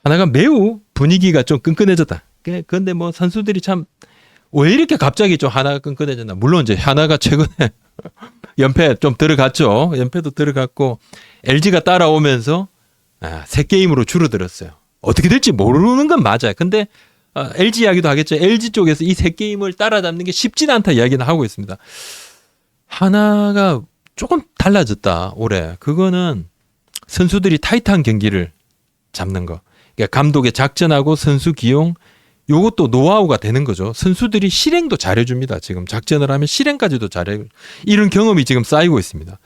하나가 매우 분위기가 좀 끈끈해졌다. 그런데 뭐 선수들이 참 왜 이렇게 갑자기 좀 하나가 끈끈해졌나. 물론 이제 하나가 최근에 연패 좀 들어갔죠. 연패도 들어갔고 LG가 따라오면서 3게임으로 줄어들었어요. 어떻게 될지 모르는 건 맞아요. 근데 LG 이야기도 하겠죠. LG 쪽에서 이 3게임을 따라잡는 게 쉽진 않다 이야기는 하고 있습니다. 하나가 조금 달라졌다 올해. 그거는 선수들이 타이트한 경기를 잡는 거. 그러니까 감독의 작전하고 선수 기용 요것도 노하우가 되는 거죠. 선수들이 실행도 잘해줍니다. 지금 작전을 하면 실행까지도 잘해. 이런 경험이 지금 쌓이고 있습니다.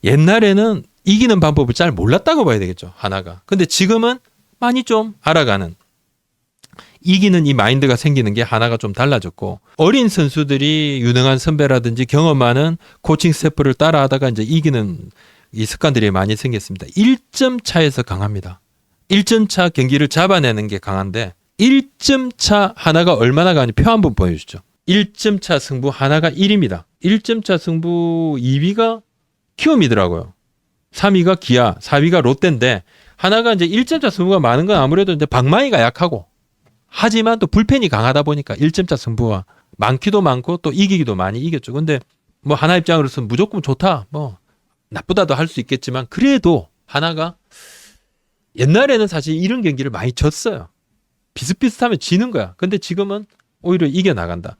옛날에는 이기는 방법을 잘 몰랐다고 봐야 되겠죠. 하나가. 근데 지금은 많이 좀 알아가는 이기는 이 마인드가 생기는 게 하나가 좀 달라졌고 어린 선수들이 유능한 선배라든지 경험 많은 코칭 스태프를 따라하다가 이제 이기는 이 습관들이 많이 생겼습니다. 1점 차에서 강합니다. 1점 차 경기를 잡아내는 게 강한데 1점 차 하나가 얼마나 강한지 표 한번 보여주죠. 1점 차 승부 하나가 1입니다. 1점 차 승부 2위가 키움이더라고요. 3위가 기아, 4위가 롯데인데 하나가 이제 1점 차 승부가 많은 건 아무래도 이제 방망이가 약하고 하지만 또 불펜이 강하다 보니까 1점 차 승부가 많기도 많고 또 이기기도 많이 이겼죠. 근데 뭐 하나 입장으로서는 무조건 좋다, 뭐 나쁘다도 할 수 있겠지만 그래도 하나가 옛날에는 사실 이런 경기를 많이 졌어요. 비슷비슷하면 지는 거야. 근데 지금은 오히려 이겨나간다.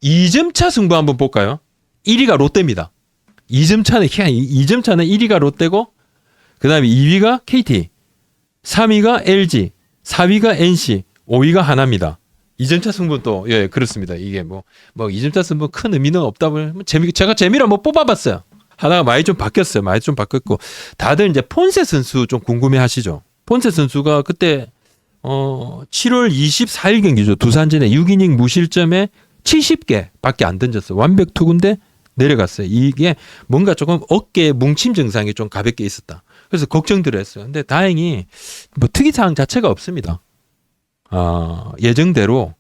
2점 차 승부 한번 볼까요? 1위가 롯데입니다. 2점 차는 1위가 롯데고 그 다음에 2위가 KT, 3위가 LG, 4위가 NC, 5위가 하나입니다. 2점 차 승부는 또 그렇습니다. 이게 뭐 2점 차 승부 큰 의미는 없다 보면 제가 재미로 한번 뽑아봤어요. 하나가 많이 좀 바뀌었어요. 많이 좀 바뀌었고 다들 이제 폰세 선수 좀 궁금해하시죠. 폰세 선수가 그때 7월 24일 경기죠. 두산전에 6이닝 무실점에 70개밖에 안 던졌어요. 완벽 투구인데 내려갔어요. 이게 뭔가 조금 어깨 뭉침 증상이 좀 가볍게 있었다. 그래서 걱정들을 했어요. 근데 다행히 뭐 특이사항 자체가 없습니다. 예정대로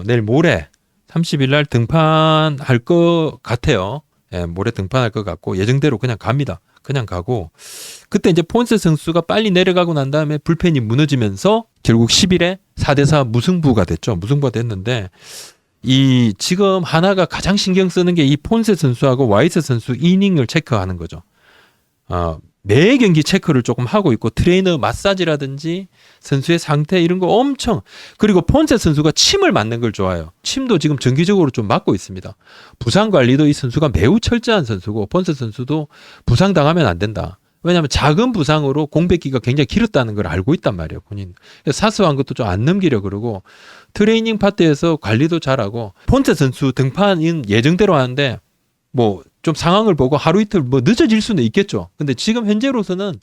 내일 모레 30일 날 등판할 것 같아요. 모레 등판할 것 같고 예정대로 그냥 갑니다. 그냥 가고 그때 이제 폰세 선수가 빨리 내려가고 난 다음에 불펜이 무너지면서 결국 10일에 4대4 무승부가 됐죠. 무승부가 됐는데 이 지금 하나가 가장 신경 쓰는 게 이 폰세 선수하고 와이스 선수 이닝을 체크하는 거죠. 매 경기 체크를 조금 하고 있고 트레이너 마사지라든지 선수의 상태 이런 거 엄청 그리고 폰세 선수가 침을 맞는 걸 좋아해요. 침도 지금 정기적으로 좀 맞고 있습니다. 부상 관리도 이 선수가 매우 철저한 선수고 폰세 선수도 부상 당하면 안 된다. 왜냐하면 작은 부상으로 공백기가 굉장히 길었다는 걸 알고 있단 말이에요. 본인. 사소한 것도 좀 안 넘기려 그러고 트레이닝 파트에서 관리도 잘하고 폰세 선수 등판은 예정대로 하는데 뭐 좀 상황을 보고 하루 이틀 뭐 늦어질 수는 있겠죠. 근데 지금 현재로서는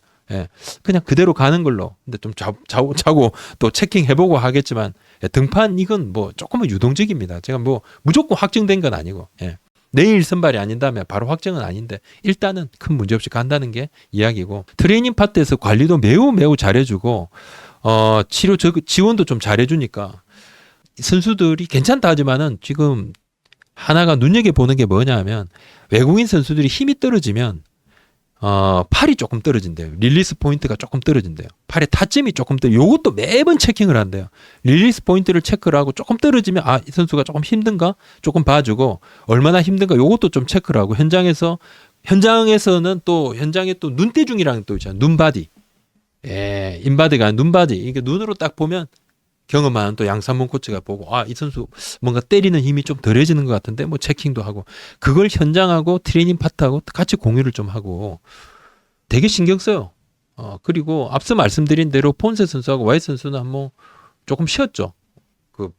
그냥 그대로 가는 걸로. 근데 좀 자고 또 체킹해보고 하겠지만 등판 이건 뭐 조금은 유동적입니다. 제가 뭐 무조건 확정된 건 아니고 내일 선발이 아닌다면 바로 확정은 아닌데 일단은 큰 문제 없이 간다는 게 이야기고 트레이닝 파트에서 관리도 매우 잘해주고 치료 지원도 좀 잘해주니까 선수들이 괜찮다 하지만은 지금 하나가 눈여겨보는 게 뭐냐 하면 외국인 선수들이 힘이 떨어지면 팔이 조금 떨어진대요. 릴리스 포인트가 조금 떨어진대요. 팔의 타점이 조금 요것도 매번 체킹을 한대요. 릴리스 포인트를 체크를 하고 조금 떨어지면 이 선수가 조금 힘든가 조금 봐주고 얼마나 힘든가 요것도 좀 체크를 하고 현장에서는 또 현장에 또 눈대중이라는 또 있잖아요. 눈바디. 인바디가 아니라 눈바디. 이게 눈으로 딱 보면 경험한 또 양산문 코치가 보고 이 선수 뭔가 때리는 힘이 좀 덜해지는 것 같은데 뭐 체킹도 하고 그걸 현장하고 트레이닝 파트하고 같이 공유를 좀 하고 되게 신경 써요. 그리고 앞서 말씀드린 대로 폰세 선수하고 와이스 선수는 한번 조금 쉬었죠.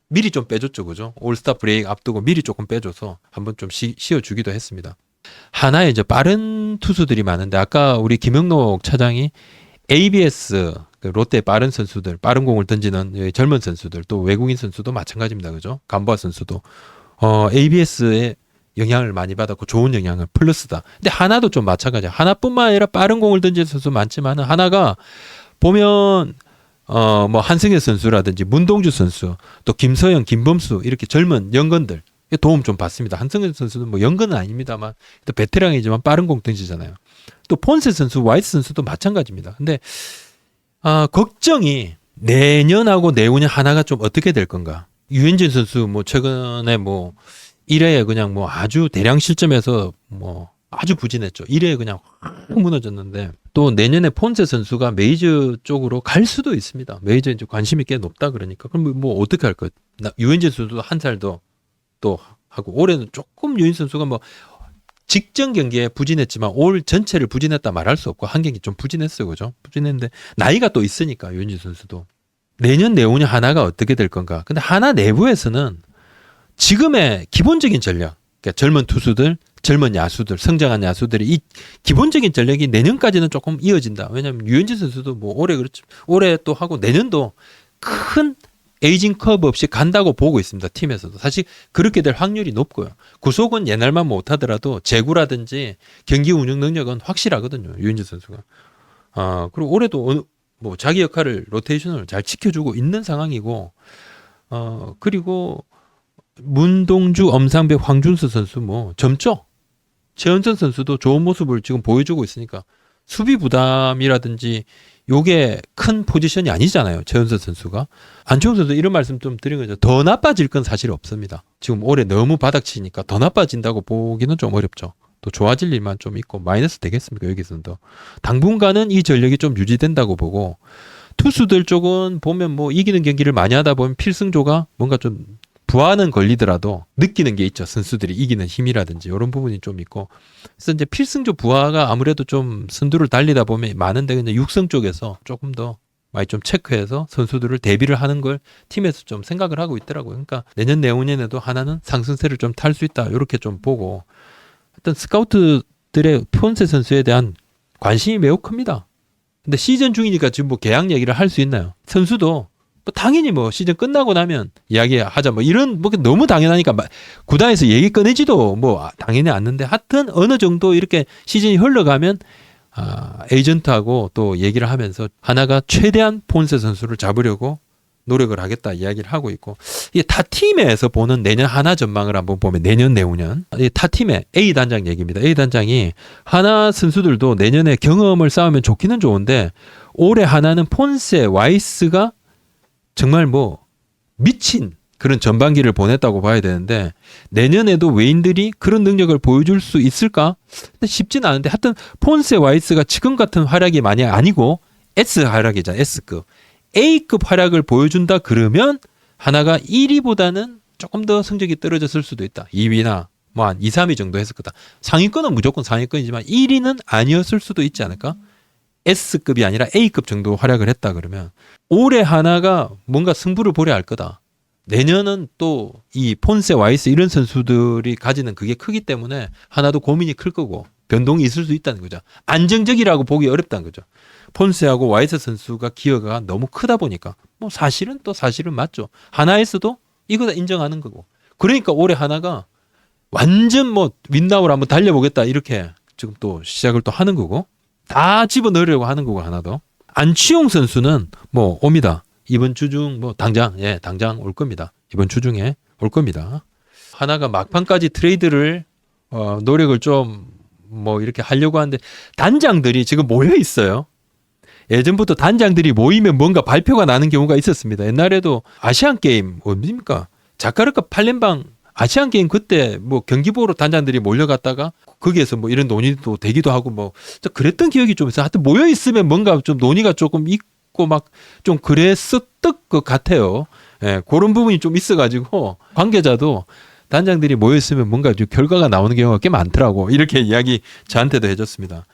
미리 좀 빼줬죠, 그죠? 올스타 브레이크 앞두고 미리 조금 빼줘서 한번 좀 쉬어주기도 했습니다. 하나에 이제 빠른 투수들이 많은데 아까 우리 김영록 차장이 ABS 롯데 빠른 선수들, 빠른 공을 던지는 젊은 선수들, 또 외국인 선수도 마찬가지입니다. 그죠? 감보아 선수도 ABS에 영향을 많이 받았고 좋은 영향을 플러스다. 근데 하나도 좀 마찬가지야. 하나뿐만 아니라 빠른 공을 던지는 선수 많지만 하나가 보면 뭐 한승현 선수라든지 문동주 선수, 또 김서영, 김범수 이렇게 젊은 연건들 도움 좀 받습니다. 한승현 선수는 뭐 연건은 아닙니다만 또 베테랑이지만 빠른 공 던지잖아요. 또 폰세 선수, 와이스 선수도 마찬가지입니다. 근데 걱정이 내년하고 내후년 하나가 좀 어떻게 될 건가? 유현진 선수 뭐 최근에 뭐 1회에 그냥 뭐 아주 대량 실점해서 뭐 아주 부진했죠. 1회에 그냥 확 무너졌는데 또 내년에 폰세 선수가 메이저 쪽으로 갈 수도 있습니다. 메이저 이제 관심이 꽤 높다 그러니까 그럼 뭐 어떻게 할 것? 유현진 선수도 한 살 더 또 하고 올해는 조금 유현진 선수가 뭐 직전 경기에 부진했지만 올 전체를 부진했다 말할 수 없고 한 경기 좀 부진했어요, 그죠? 부진했는데 나이가 또 있으니까 유현진 선수도 내년 내후년 하나가 어떻게 될 건가? 근데 하나 내부에서는 지금의 기본적인 전략, 그러니까 젊은 투수들, 젊은 야수들, 성장한 야수들이 이 기본적인 전략이 내년까지는 조금 이어진다. 왜냐하면 유현진 선수도 뭐 올해 그렇죠, 올해 또 하고 내년도 큰 에이징 커브 없이 간다고 보고 있습니다. 팀에서도 사실 그렇게 될 확률이 높고요. 구속은 옛날만 못하더라도 제구라든지 경기 운영 능력은 확실하거든요. 유현진 선수가. 그리고 올해도 뭐 자기 역할을 로테이션을 잘 지켜주고 있는 상황이고, 그리고 문동주, 엄상백, 황준수 선수 뭐 젊죠. 최은선 선수도 좋은 모습을 지금 보여주고 있으니까 수비 부담이라든지 요게 큰 포지션이 아니잖아요. 최은선 선수가. 안치홍 선수 이런 말씀 좀 드린 거죠. 더 나빠질 건 사실 없습니다. 지금 올해 너무 바닥치니까 더 나빠진다고 보기는 좀 어렵죠. 또 좋아질 일만 좀 있고 마이너스 되겠습니까? 여기서는 더. 당분간은 이 전력이 좀 유지된다고 보고 투수들 쪽은 보면 뭐 이기는 경기를 많이 하다 보면 필승조가 뭔가 좀 부하는 걸리더라도 느끼는 게 있죠. 선수들이 이기는 힘이라든지 이런 부분이 좀 있고. 그래서 이제 필승조 부하가 아무래도 좀 선두를 달리다 보면 많은데 그냥 육성 쪽에서 조금 더 많이 좀 체크해서 선수들을 대비를 하는 걸 팀에서 좀 생각을 하고 있더라고요. 그러니까 내년 내후년에도 하나는 상승세를 좀 탈 수 있다. 이렇게 좀 보고 어떤 스카우트들의 폰세 선수에 대한 관심이 매우 큽니다. 근데 시즌 중이니까 지금 뭐 계약 얘기를 할 수 있나요? 선수도 뭐 당연히 뭐 시즌 끝나고 나면 이야기하자 뭐 이런 뭐 너무 당연하니까 구단에서 얘기 꺼내지도 뭐 당연히 않는데 하여튼 어느 정도 이렇게 시즌이 흘러가면 에이전트하고 또 얘기를 하면서 하나가 최대한 폰세 선수를 잡으려고 노력을 하겠다 이야기를 하고 있고 이게 타 팀에서 보는 내년 하나 전망을 한번 보면 내년 내후년 타 팀의 A 단장 얘기입니다. A 단장이 하나 선수들도 내년에 경험을 쌓으면 좋기는 좋은데 올해 하나는 폰세, 와이스가 정말 뭐 미친 그런 전반기를 보냈다고 봐야 되는데 내년에도 외인들이 그런 능력을 보여줄 수 있을까? 쉽지는 않은데 하여튼 폰세, 와이스가 지금 같은 활약이 많이 아니고 S 활약이잖아. S급. A급 활약을 보여준다 그러면 하나가 1위보다는 조금 더 성적이 떨어졌을 수도 있다. 2위나 뭐 한 2, 3위 정도 했을 거다. 상위권은 무조건 상위권이지만 1위는 아니었을 수도 있지 않을까? S급이 아니라 A급 정도 활약을 했다 그러면 올해 하나가 뭔가 승부를 보려 할 거다. 내년은 또 이 폰세, 와이스 이런 선수들이 가지는 그게 크기 때문에 하나도 고민이 클 거고 변동이 있을 수 있다는 거죠. 안정적이라고 보기 어렵다는 거죠. 폰세하고 와이스 선수가 기여가 너무 크다 보니까 뭐 사실은 맞죠. 하나에서도 이거 다 인정하는 거고. 그러니까 올해 하나가 완전 뭐 윈나우를 한번 달려보겠다 이렇게 지금 또 시작을 또 하는 거고 다 집어넣으려고 하는 거고 하나도. 안치홍 선수는 뭐 옵니다. 이번 주 중 뭐 당장 올 겁니다. 이번 주 중에 올 겁니다. 하나가 막판까지 트레이드를 노력을 좀 뭐 이렇게 하려고 하는데 단장들이 지금 모여 있어요. 예전부터 단장들이 모이면 뭔가 발표가 나는 경우가 있었습니다. 옛날에도 아시안 게임 어디입니까? 자카르타 팔렘방 아시안 게임 그때 뭐 경기 보러 단장들이 몰려갔다가 거기에서 뭐 이런 논의도 되기도 하고 뭐 그랬던 기억이 좀 있어요. 하여튼 모여 있으면 뭔가 좀 논의가 조금 있고 막 좀 그랬었던 것 같아요. 예, 그런 부분이 좀 있어가지고 관계자도 단장들이 모여 있으면 뭔가 좀 결과가 나오는 경우가 꽤 많더라고. 이렇게 이야기 저한테도 해줬습니다.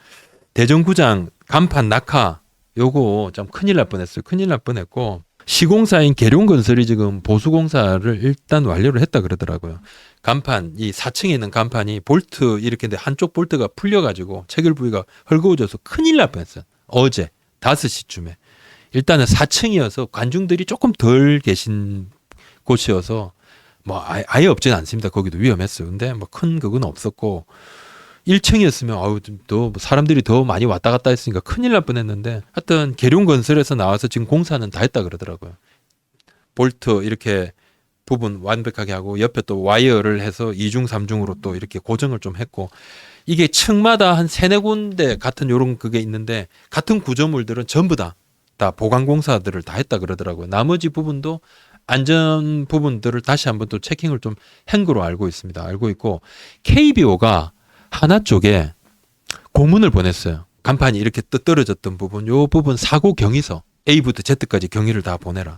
대전구장 간판 낙하 요거 좀 큰일 날 뻔했어요. 큰일 날 뻔했고 시공사인 계룡건설이 지금 보수공사를 일단 완료를 했다 그러더라고요. 간판 이 4층에 있는 간판이 볼트 이렇게 근데 한쪽 볼트가 풀려가지고 체결 부위가 헐거워져서 큰일 날 뻔했어요. 어제 5시쯤에 일단은 4층이어서 관중들이 조금 덜 계신 곳이어서 뭐 아예 없지는 않습니다. 거기도 위험했어요. 근데 뭐 큰 그건 없었고 1층이었으면 더 사람들이 더 많이 왔다 갔다 했으니까 큰일 날 뻔했는데 하여튼 계룡건설에서 나와서 지금 공사는 다 했다 그러더라고요. 볼트 이렇게 부분 완벽하게 하고 옆에 또 와이어를 해서 2중 3중으로 또 이렇게 고정을 좀 했고 이게 층마다 한 3-4군데 같은 요런 그게 있는데 같은 구조물들은 전부 다 다 보강공사들을 다 했다 그러더라고요. 나머지 부분도 안전 부분들을 다시 한번 또 체킹을 좀 한 거로 알고 있습니다. 알고 있고 KBO가 하나 쪽에 고문을 보냈어요. 간판이 이렇게 떨어졌던 부분, 요 부분 사고 경위서 A부터 Z까지 경위를 다 보내라.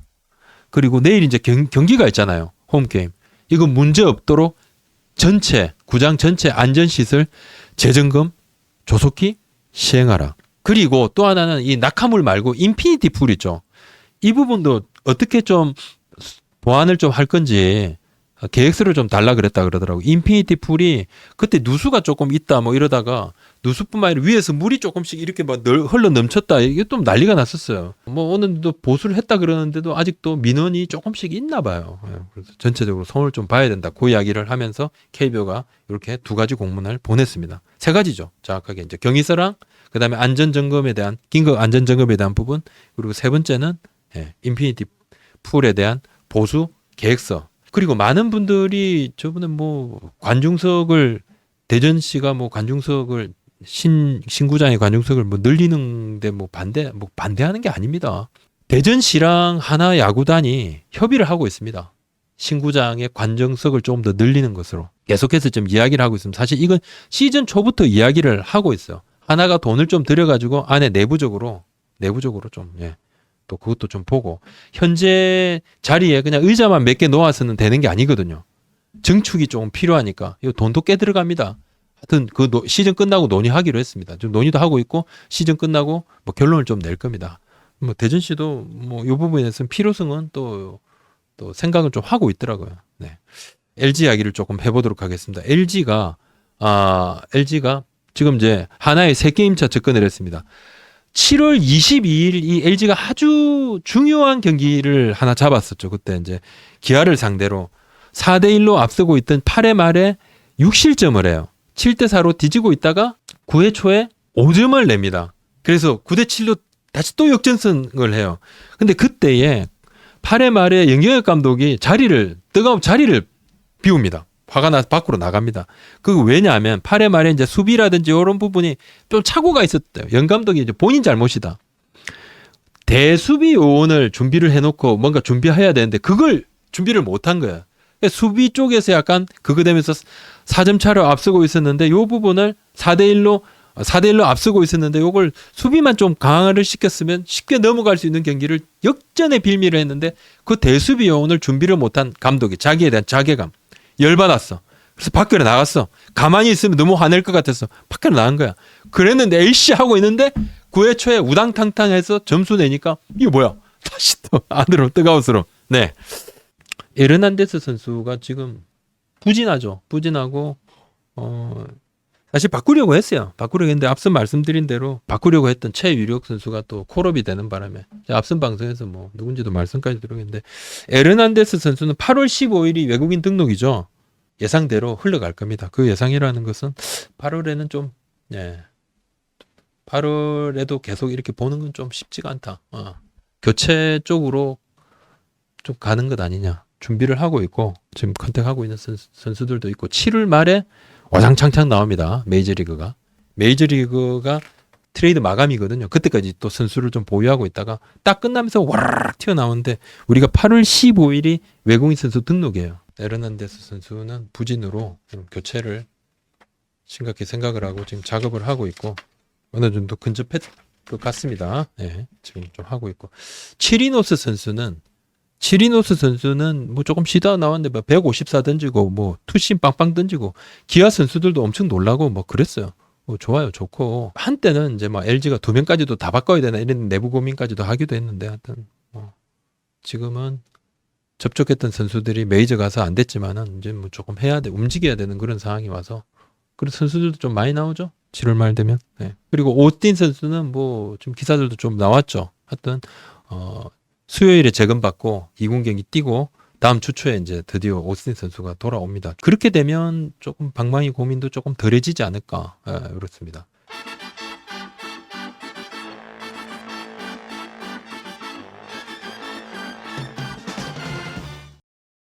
그리고 내일 이제 경기가 있잖아요. 홈게임. 이거 문제 없도록 전체 구장 전체 안전시설 재점검 조속히 시행하라. 그리고 또 하나는 이 낙하물 말고 인피니티 풀 있죠. 이 부분도 어떻게 좀 보완을 좀 할 건지 계획서를 좀 달라 그랬다 그러더라고. 인피니티 풀이 그때 누수가 조금 있다 뭐 이러다가 누수뿐만 아니라 위에서 물이 조금씩 이렇게 막 흘러 넘쳤다. 이게 좀 난리가 났었어요. 뭐 오늘도 보수를 했다 그러는데도 아직도 민원이 조금씩 있나 봐요. 그래서 전체적으로 손을 좀 봐야 된다. 그 이야기를 하면서 KBO가 이렇게 두 가지 공문을 보냈습니다. 세 가지죠. 정확하게 이제 경위서랑 그다음에 안전점검에 대한 긴급 안전점검에 대한 부분 그리고 세 번째는 인피니티 풀에 대한 보수 계획서. 그리고 많은 분들이 저번에 뭐 관중석을 대전시가 뭐 관중석을 신구장의 관중석을 뭐 늘리는데 뭐 반대하는 게 아닙니다. 대전시랑 하나 야구단이 협의를 하고 있습니다. 신구장의 관중석을 조금 더 늘리는 것으로 계속해서 좀 이야기를 하고 있습니다. 사실 이건 시즌 초부터 이야기를 하고 있어요. 하나가 돈을 좀 들여가지고 안에 내부적으로 좀 또 그것도 좀 보고 현재 자리에 그냥 의자만 몇 개 놓아서는 되는 게 아니거든요. 증축이 조금 필요하니까 이 돈도 꽤 들어갑니다. 하여튼 그 시즌 끝나고 논의하기로 했습니다. 좀 논의도 하고 있고 시즌 끝나고 뭐 결론을 좀 낼 겁니다. 뭐 대전시도 뭐 이 부분에 대해서는 필요성은 또 생각을 좀 하고 있더라고요. 네. LG 이야기를 조금 해보도록 하겠습니다. LG가 지금 이제 하나의 새 게임차 접근을 했습니다. 7월 22일 이 LG가 아주 중요한 경기를 하나 잡았었죠. 그때 이제 기아를 상대로 4대1로 앞서고 있던 8회 말에 6실점을 해요. 7대4로 뒤지고 있다가 9회 초에 5점을 냅니다. 그래서 9대7로 다시 또 역전승을 해요. 근데 그때에 8회 말에 영경혁 감독이 뜨거운 자리를 비웁니다. 화가 나서 밖으로 나갑니다. 그 왜냐하면 8회 말에 이제 수비라든지 이런 부분이 좀 착오가 있었대요. 영 감독이 이제 본인 잘못이다. 대수비 요원을 준비를 해놓고 뭔가 준비해야 되는데 그걸 준비를 못한 거야. 수비 쪽에서 약간 그거 되면서 4점 차로 앞서고 있었는데 요 부분을 4대1로 앞서고 있었는데 요걸 수비만 좀 강화를 시켰으면 쉽게 넘어갈 수 있는 경기를 역전의 빌미를 했는데 그 대수비 요원을 준비를 못한 감독이 자기에 대한 자괴감 열받았어. 그래서 밖으로 나갔어. 가만히 있으면 너무 화낼 것 같아서 밖으로 나간 거야. 그랬는데 에이씨 하고 있는데 9회 초에 우당탕탕해서 점수 내니까 이게 뭐야? 다시 또 안으로 뜨거워스러. 네. 에르난데스 선수가 지금 부진하죠. 부진하고 사실 바꾸려고 했어요. 바꾸려고 했는데 앞서 말씀드린 대로 바꾸려고 했던 최유력 선수가 또 콜업이 되는 바람에 앞선 방송에서 뭐 누군지도 말씀까지 드렸는데 에르난데스 선수는 8월 15일이 외국인 등록이죠. 예상대로 흘러갈 겁니다. 그 예상이라는 것은 8월에는 좀 8월에도 계속 이렇게 보는 건 좀 쉽지가 않다. 교체 쪽으로 좀 가는 것 아니냐. 준비를 하고 있고 지금 컨택하고 있는 선수들도 있고 7월 말에 와장창창 나옵니다. 메이저리그가 트레이드 마감이거든요. 그때까지 또 선수를 좀 보유하고 있다가 딱 끝나면서 와르르 튀어나오는데 우리가 8월 15일이 외국인 선수 등록이에요. 에르난데스 선수는 부진으로 좀 교체를 심각히 생각을 하고 지금 작업을 하고 있고 어느 정도 근접할 것 같습니다. 네, 지금 좀 하고 있고 치리노스 선수는 뭐 조금 쉬다 나왔는데 뭐 154 던지고 뭐 투심 빵빵 던지고 기아 선수들도 엄청 놀라고 뭐 그랬어요. 뭐 좋아요, 좋고 한때는 이제 막 LG가 2명까지도 다 바꿔야 되나 이런 내부 고민까지도 하기도 했는데 하여튼 뭐 지금은 접촉했던 선수들이 메이저 가서 안 됐지만은 이제 뭐 조금 움직여야 되는 그런 상황이 와서 그런 선수들도 좀 많이 나오죠. 7월 말 되면. 네. 그리고 오스틴 선수는 뭐 좀 기사들도 좀 나왔죠. 하여튼 수요일에 재검받고 2군 경기 뛰고 다음 주 초에 이제 드디어 오스틴 선수가 돌아옵니다. 그렇게 되면 조금 방망이 고민도 조금 덜해지지 않을까 그렇습니다.